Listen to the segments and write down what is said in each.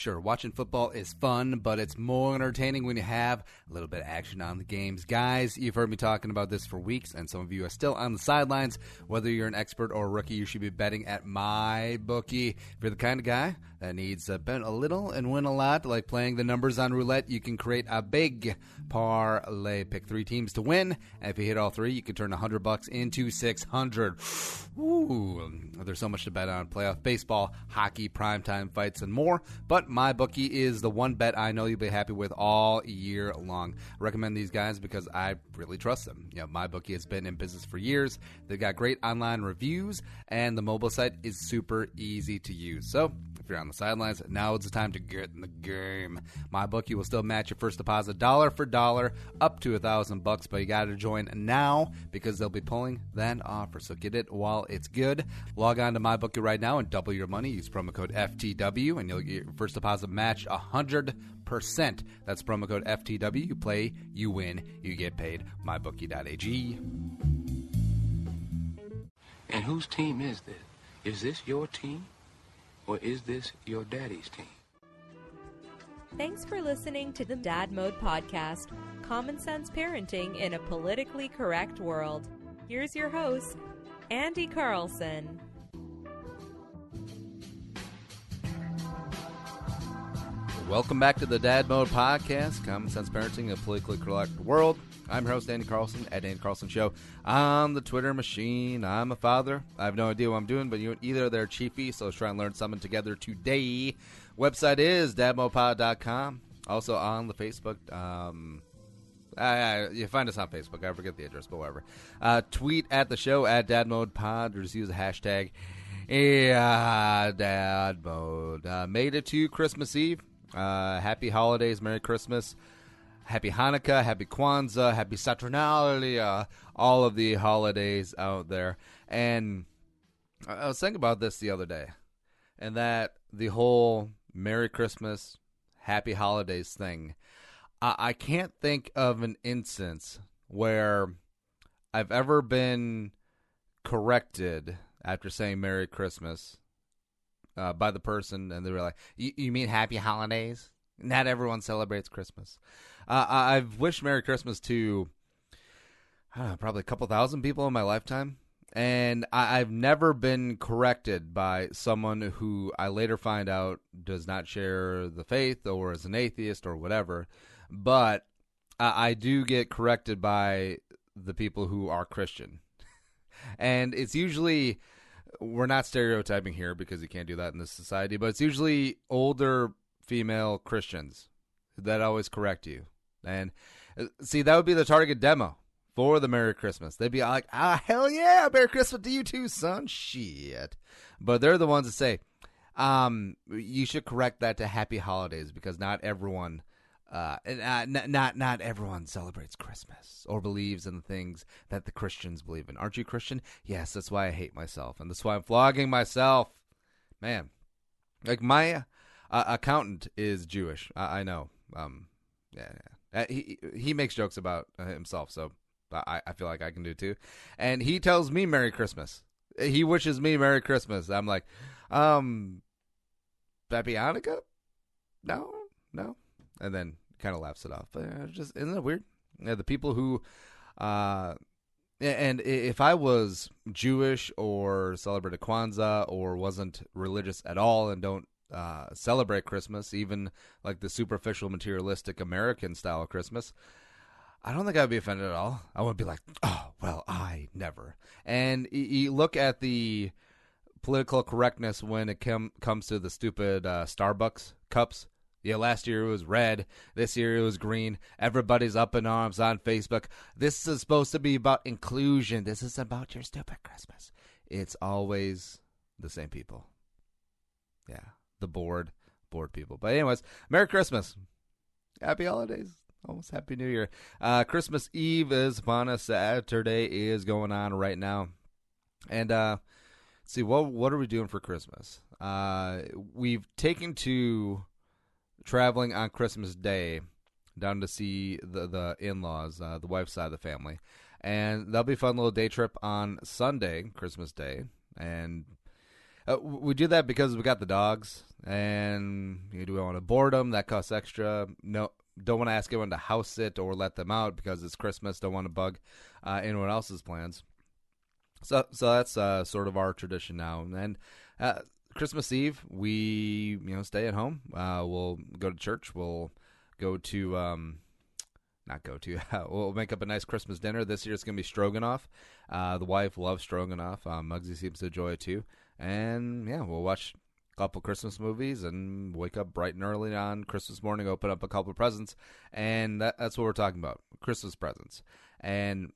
Sure, watching football is fun, but it's more entertaining when you have a little bit of action on the games. Guys, you've heard me talking about this for weeks, and some of you are still on the sidelines. Whether you're an expert or a rookie, you should be betting at MyBookie. If you're the kind of guy that needs to bet a little and win a lot, like playing the numbers on roulette, you can create a big parlay. Pick 3 teams to win, and if you hit all 3, you can turn $100 into $600. Ooh, there's so much to bet on: playoff baseball, hockey, primetime fights, and more. But MyBookie is the one bet I know you'll be happy with all year long. I recommend these guys because I really trust them. MyBookie has been in business for years. They've got great online reviews, and the mobile site is super easy to use. So if you're on the sidelines, now is the time to get in the game. MyBookie will still match your first deposit dollar for dollar up to $1,000, but you got to join now because they'll be pulling that offer. So get it while it's good. Log on to MyBookie right now and double your money. Use promo code FTW, and you'll get your first deposit match 100%. That's promo code FTW. You play, you win, you get paid. MyBookie.ag. And whose team is this? Is this your team? Or is this your daddy's team? Thanks for listening to the Dad Mode Podcast, common sense parenting in a politically correct world. Here's your host, Andy Carlson. Welcome back to the Dad Mode Podcast, common sense parenting in a politically correct world. I'm your host, Andy Carlson, at Andy Carlson Show on the Twitter machine. I'm a father. I have no idea what I'm doing, but either they're chiefy, so let's try and learn something together today. Website is dadmodepod.com. Also on the Facebook. You find us on Facebook. I forget the address, but whatever. Tweet at the show at dadmodepod, or just use the hashtag dadmode. Made it to Christmas Eve. Happy holidays, Merry Christmas. Happy Hanukkah, Happy Kwanzaa, Happy Saturnalia, all of the holidays out there. And I was thinking about this the other day, and that the whole Merry Christmas, Happy Holidays thing, I can't think of an instance where I've ever been corrected after saying Merry Christmas by the person, and they were like, you mean Happy Holidays? Not everyone celebrates Christmas. I've wished Merry Christmas to probably a couple thousand people in my lifetime, and I've never been corrected by someone who I later find out does not share the faith or is an atheist or whatever. But I do get corrected by the people who are Christian. And it's usually, we're not stereotyping here because you can't do that in this society, but it's usually older female Christians that always correct you. And see, that would be the target demo for the Merry Christmas. They'd be like, hell yeah, Merry Christmas to you too, son. Shit. But they're the ones that say, you should correct that to Happy Holidays because not everyone not everyone celebrates Christmas or believes in the things that the Christians believe in. Aren't you Christian? Yes, that's why I hate myself, and that's why I'm flogging myself. Man, like my accountant is Jewish. I know. Yeah. He makes jokes about himself, so I feel like I can do too. And he tells me Merry Christmas. He wishes me Merry Christmas. I'm like, Happy Hanukkah? No. And then kind of laughs it off. But just, isn't it weird? Yeah, the people who, and if I was Jewish or celebrated Kwanzaa or wasn't religious at all and don't celebrate Christmas, even like the superficial, materialistic American style of Christmas, I don't think I'd be offended at all. I would be like, oh, well, I never. And you look at the political correctness when it comes to the stupid Starbucks cups. Yeah, last year it was red. This year it was green. Everybody's up in arms on Facebook. This is supposed to be about inclusion. This is about your stupid Christmas. It's always the same people. Yeah, the bored people. But anyways, Merry Christmas. Happy holidays. Almost Happy New Year. Christmas Eve is upon us. Saturday is going on right now. And see, what are we doing for Christmas? We've taken to traveling on Christmas Day down to see the in-laws, the wife's side of the family. And that'll be a fun little day trip on Sunday, Christmas Day. And We do that because we got the dogs, and do we want to board them? That costs extra. No, don't want to ask anyone to house sit or let them out because it's Christmas. Don't want to bug anyone else's plans. So that's sort of our tradition now. And Christmas Eve, we stay at home. We'll go to church. We'll go to we'll make up a nice Christmas dinner. This year it's going to be stroganoff. The wife loves stroganoff. Muggsy seems to enjoy it too. And we'll watch a couple Christmas movies and wake up bright and early on Christmas morning, open up a couple of presents. And that's what we're talking about, Christmas presents. And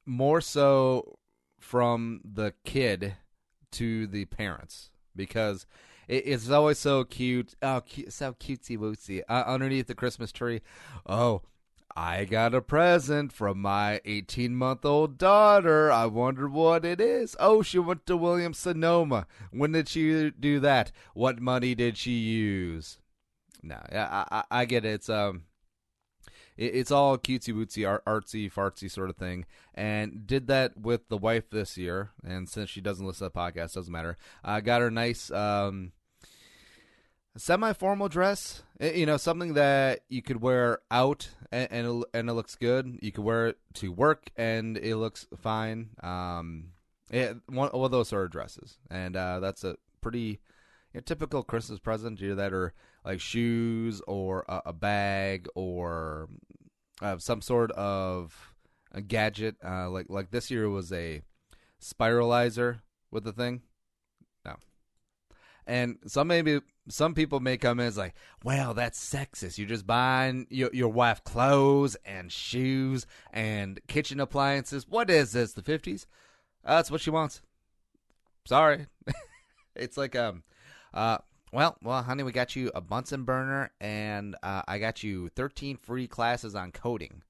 more so from the kid to the parents, because it's always so cute. Oh, cute, so cutesy-wootsy. Underneath the Christmas tree, oh, I got a present from my 18-month-old daughter. I wonder what it is. Oh, she went to Williams-Sonoma. When did she do that? What money did she use? No, I get it. It's all cutesy-wootsy, artsy-fartsy sort of thing. And did that with the wife this year. And since she doesn't listen to the podcast, doesn't matter. I got her nice semi-formal dress, something that you could wear out and it looks good. You could wear it to work and it looks fine. One of those sort of dresses, and that's a pretty typical Christmas present. Either that or like shoes or a bag or some sort of a gadget. Like this year was a spiralizer with the thing. No. And some people may come in as like, well, that's sexist. You're just buying your wife clothes and shoes and kitchen appliances. What is this, the 50s? That's what she wants. Sorry. It's like, well, honey, we got you a Bunsen burner and I got you 13 free classes on coding.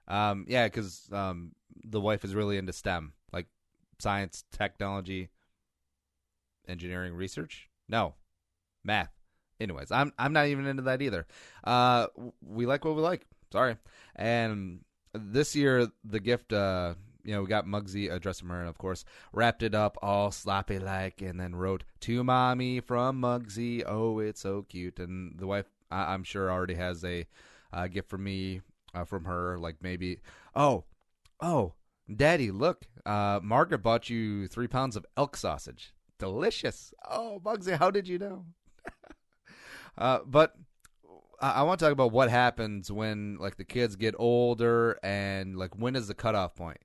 Because the wife is really into STEM, like science, technology, engineering, research. No, math. Anyways, I'm not even into that either. We like what we like. Sorry. And this year, the gift, we got Muggsy a dress from her, and of course, wrapped it up all sloppy like, and then wrote "To Mommy from Muggsy." Oh, it's so cute. And the wife, I'm sure, already has a gift for me from her. Like maybe, oh, Daddy, look, Margaret bought you 3 pounds of elk sausage. Delicious. Oh, Muggsy, how did you know? But I want to talk about what happens when like the kids get older and like when is the cutoff point,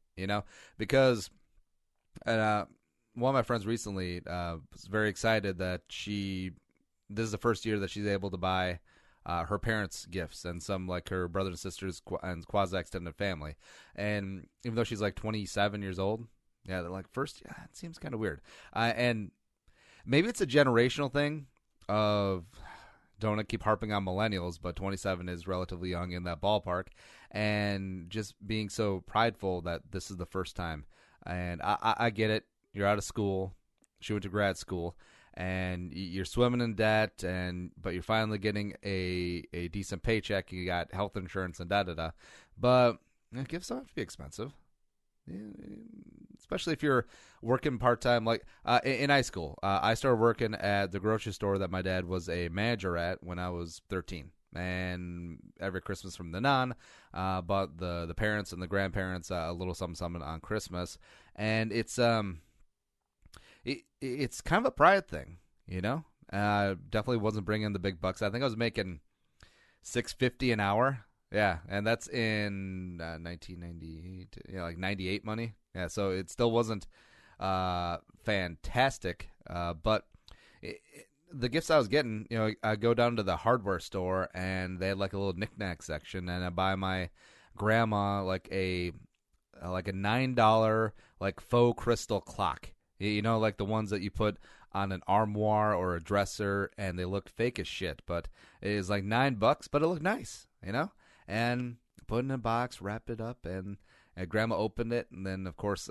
because one of my friends recently was very excited that this is the first year that she's able to buy her parents gifts and some like her brothers and sisters and quasi-extended family. And even though she's like 27 years old, they're like, first, it seems kind of weird. And maybe it's a generational thing of, don't want to keep harping on millennials, but 27 is relatively young in that ballpark, and just being so prideful that this is the first time. And I get it. You're out of school. She went to grad school, and you're swimming in debt, but you're finally getting a decent paycheck. You got health insurance and da-da-da. But gifts don't have to be expensive. Especially if you're working part-time. Like in high school, I started working at the grocery store that my dad was a manager at when I was 13. And every Christmas from then on, bought the parents and the grandparents a little something on Christmas. And it's it's kind of a pride thing, definitely wasn't bringing the big bucks. I think I was making $6.50 an hour. Yeah, and that's in 1998, like 98 money. Yeah, so it still wasn't fantastic, but the gifts I was getting, I go down to the hardware store, and they had like a little knickknack section, and I buy my grandma like a $9 like faux crystal clock. Like the ones that you put on an armoire or a dresser, and they look fake as shit, but it was like $9, but it looked nice, And put it in a box, wrapped it up, and Grandma opened it. And then, of course,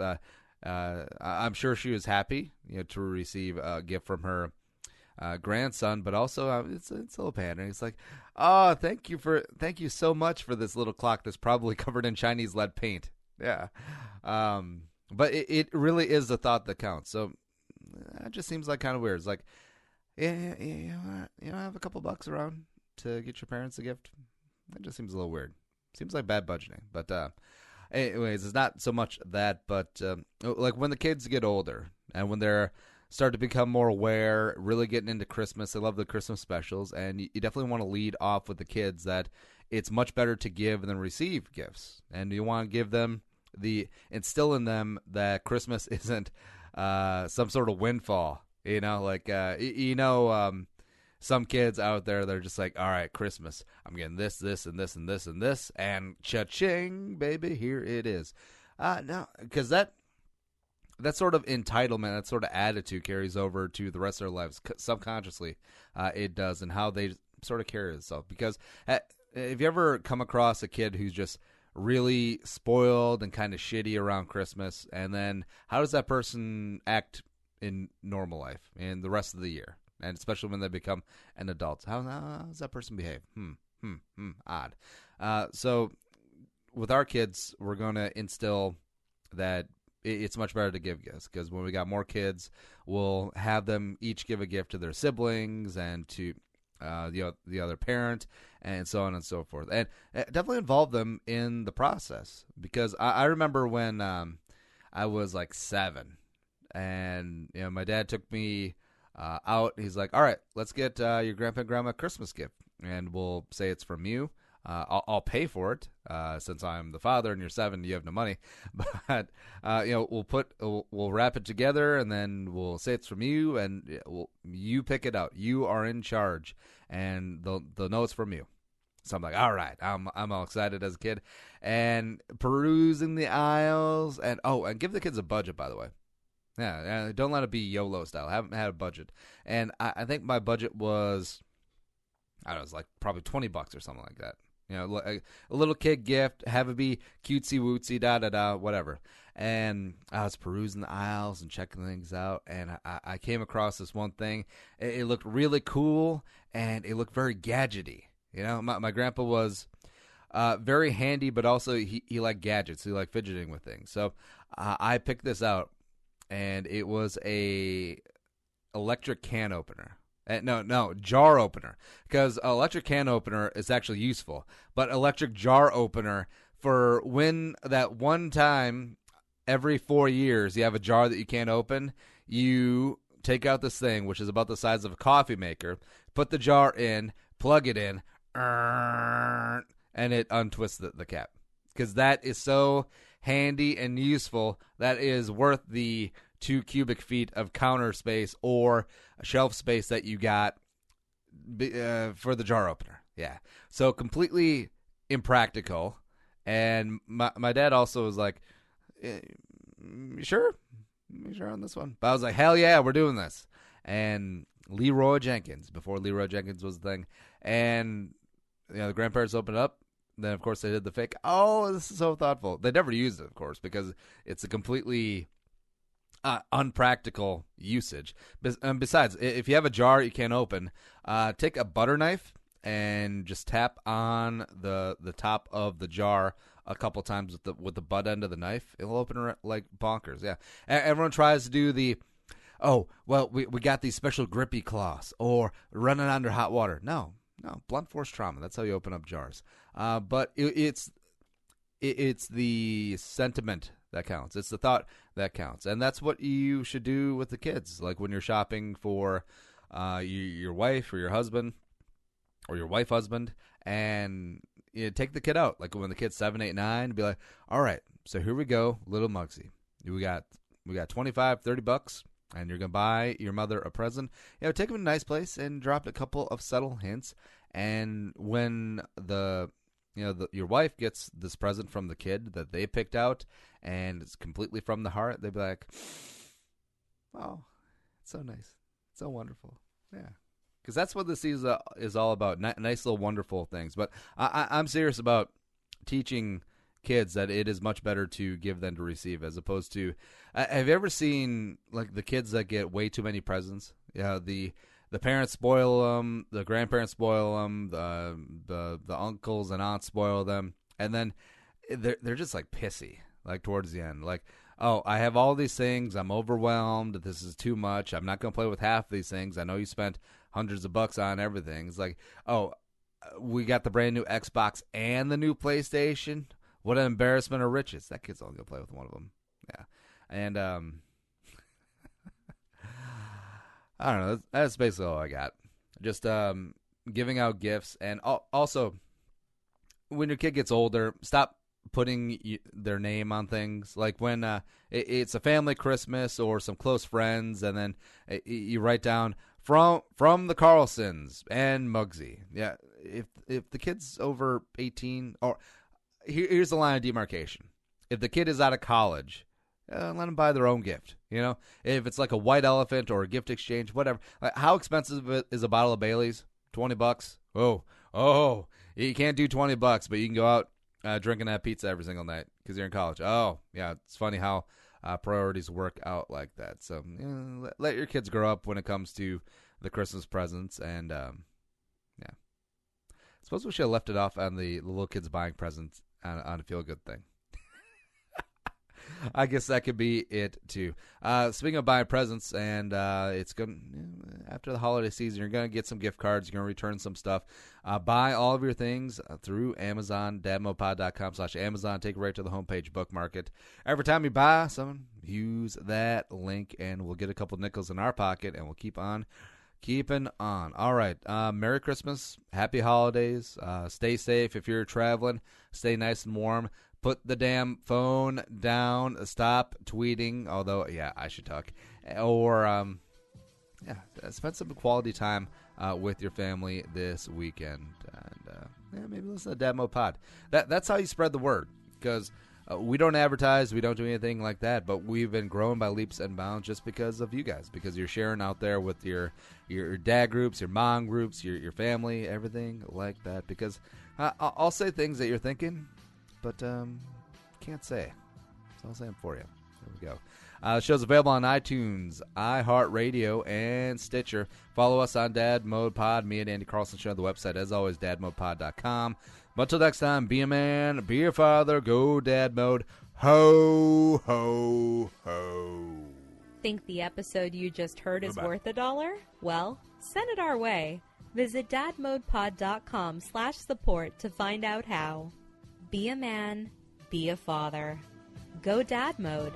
I'm sure she was happy, to receive a gift from her grandson. But also, it's a little pandering. It's like, oh, thank you so much for this little clock that's probably covered in Chinese lead paint. Yeah, but it really is the thought that counts. So that just seems like kind of weird. It's like, yeah, you know, have a couple bucks around to get your parents a gift. That just seems a little weird. Seems like bad budgeting. But anyways, it's not so much that, but like when the kids get older and when they're start to become more aware, really getting into Christmas, they love the Christmas specials, and you definitely want to lead off with the kids that it's much better to give than receive gifts. And you want to give them instill in them that Christmas isn't some sort of windfall. You know, like, some kids out there, they're just like, all right, Christmas, I'm getting this, this, and this, and this, and this, and cha-ching, baby, here it is. No, because that sort of entitlement, that sort of attitude carries over to the rest of their lives. Subconsciously, it does, and how they sort of carry itself. Because if you ever come across a kid who's just really spoiled and kind of shitty around Christmas, and then how does that person act in normal life and the rest of the year? And especially when they become an adult, how does that person behave? Odd. So with our kids, we're going to instill that it's much better to give gifts, because when we got more kids, we'll have them each give a gift to their siblings and to the other parent, and so on and so forth. And definitely involve them in the process, because I remember when I was like 7, and my dad took me out. He's like, all right, let's get your grandpa and grandma a Christmas gift, and we'll say it's from you. I'll pay for it since I'm the father and you're 7. You have no money, but we'll wrap it together, and then we'll say it's from you, and you pick it out. You are in charge, and they'll know it's from you. So I'm like, all right, I'm all excited as a kid, and perusing the aisles, and give the kids a budget, by the way. Yeah, don't let it be YOLO style. I haven't had a budget. And I think my budget was, I don't know, it was like probably $20 or something like that. A little kid gift, have it be cutesy wootsy, da-da-da, whatever. And I was perusing the aisles and checking things out, and I came across this one thing. It looked really cool, and it looked very gadgety. My grandpa was very handy, but also he liked gadgets. He liked fidgeting with things. So I picked this out. And it was a electric can opener. No, jar opener. Because electric can opener is actually useful. But electric jar opener, for when that one time every 4 years you have a jar that you can't open, you take out this thing, which is about the size of a coffee maker, put the jar in, plug it in, and it untwists the cap. Because that is so handy and useful. That is worth the 2 cubic feet of counter space or shelf space that you got for the jar opener. Yeah. So completely impractical. And my dad also was like, sure on this one? But I was like, hell yeah, we're doing this. And Leroy Jenkins, before Leroy Jenkins was the thing. And the grandparents opened it up. Then, of course, they did the fake, this is so thoughtful. They never used it, of course, because it's a completely unpractical usage. Besides, if you have a jar you can't open, take a butter knife and just tap on the top of the jar a couple times with the butt end of the knife. It'll open it like bonkers, yeah. Everyone tries to do the, we got these special grippy cloths, or running under hot water. No, blunt force trauma. That's how you open up jars. But it's the sentiment that counts. It's the thought that counts. And that's what you should do with the kids. Like when you're shopping for your wife or your husband or your wife-husband, and take the kid out. Like when the kid's 7, 8, 9, be like, all right, so here we go, little Mugsy. We got $25, $30, and you're going to buy your mother a present. Take them to a nice place and drop a couple of subtle hints. And when your wife gets this present from the kid that they picked out, and it's completely from the heart, they'd be like, oh, it's so nice. It's so wonderful. Yeah. Because that's what this is all about, nice little wonderful things. But I'm serious about teaching kids that it is much better to give than to receive, as opposed to, have you ever seen like the kids that get way too many presents? The parents spoil them, the grandparents spoil them, the uncles and aunts spoil them, and then they're just like pissy, like towards the end. Like, oh, I have all these things. I'm overwhelmed. This is too much. I'm not going to play with half of these things. I know you spent hundreds of bucks on everything. It's like, oh, we got the brand new Xbox and the new PlayStation. What an embarrassment of riches. That kid's only going to play with one of them. Yeah. And, I don't know. That's basically all I got. Just giving out gifts. And also, when your kid gets older, stop putting their name on things. Like when it's a family Christmas or some close friends, and then you write down from the Carlsons and Muggsy. Yeah, if the kid's over 18, or here's the line of demarcation. If the kid is out of college, let them buy their own gift. You know, if it's like a white elephant or a gift exchange, whatever. Like, how expensive is a bottle of Bailey's? $20. Oh, you can't do $20, but you can go out drinking that pizza every single night because you're in college. Oh, yeah, it's funny how priorities work out like that. So let your kids grow up when it comes to the Christmas presents. And, yeah. I suppose we should have left it off on the little kids buying presents on a feel-good thing. I guess that could be it, too. Speaking of buying presents, and it's going after the holiday season, you're going to get some gift cards. You're going to return some stuff. Buy all of your things through Amazon, dadmodepod.com/Amazon. Take it right to the homepage, bookmark it. Every time you buy something, use that link, and we'll get a couple nickels in our pocket, and we'll keep on keeping on. All right. Merry Christmas. Happy holidays. Stay safe if you're traveling. Stay nice and warm. Put the damn phone down. Stop tweeting. Although, yeah, I should talk. Or, spend some quality time with your family this weekend. And maybe listen to Dad Mode Pod. That's how you spread the word. Because we don't advertise. We don't do anything like that. But we've been growing by leaps and bounds just because of you guys. Because you're sharing out there with your dad groups, your mom groups, your family, everything like that. Because I'll say things that you're thinking, but can't say. So I'll say them for you. There we go. The show's available on iTunes, iHeartRadio, and Stitcher. Follow us on Dad Mode Pod. Me and Andy Carlson show the website, as always, dadmodepod.com. But until next time, be a man, be a father, go Dad Mode. Ho, ho, ho. Think the episode you just heard is worth $1? Well, send it our way. Visit dadmodepod.com/support to find out how. Be a man, be a father. Go Dad Mode.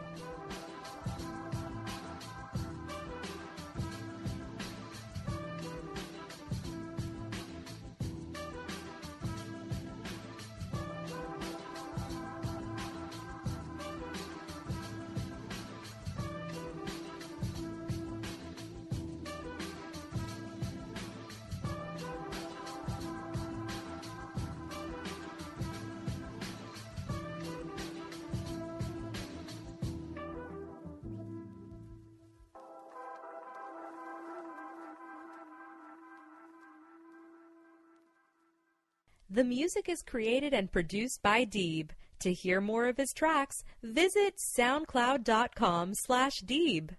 The music is created and produced by Deeb. To hear more of his tracks, visit soundcloud.com/Deeb. Hey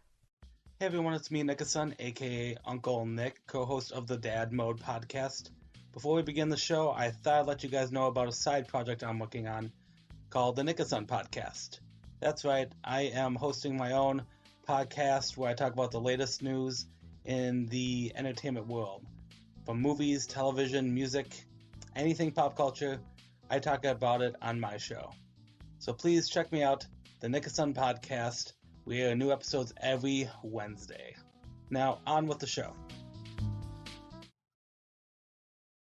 everyone, it's me, Nickason, aka Uncle Nick, co-host of the Dad Mode podcast. Before we begin the show, I thought I'd let you guys know about a side project I'm working on called the Nickason podcast. That's right, I am hosting my own podcast where I talk about the latest news in the entertainment world. From movies, television, music, anything pop culture, I talk about it on my show. So please check me out, the Nickason podcast. We air new episodes every Wednesday. Now, on with the show.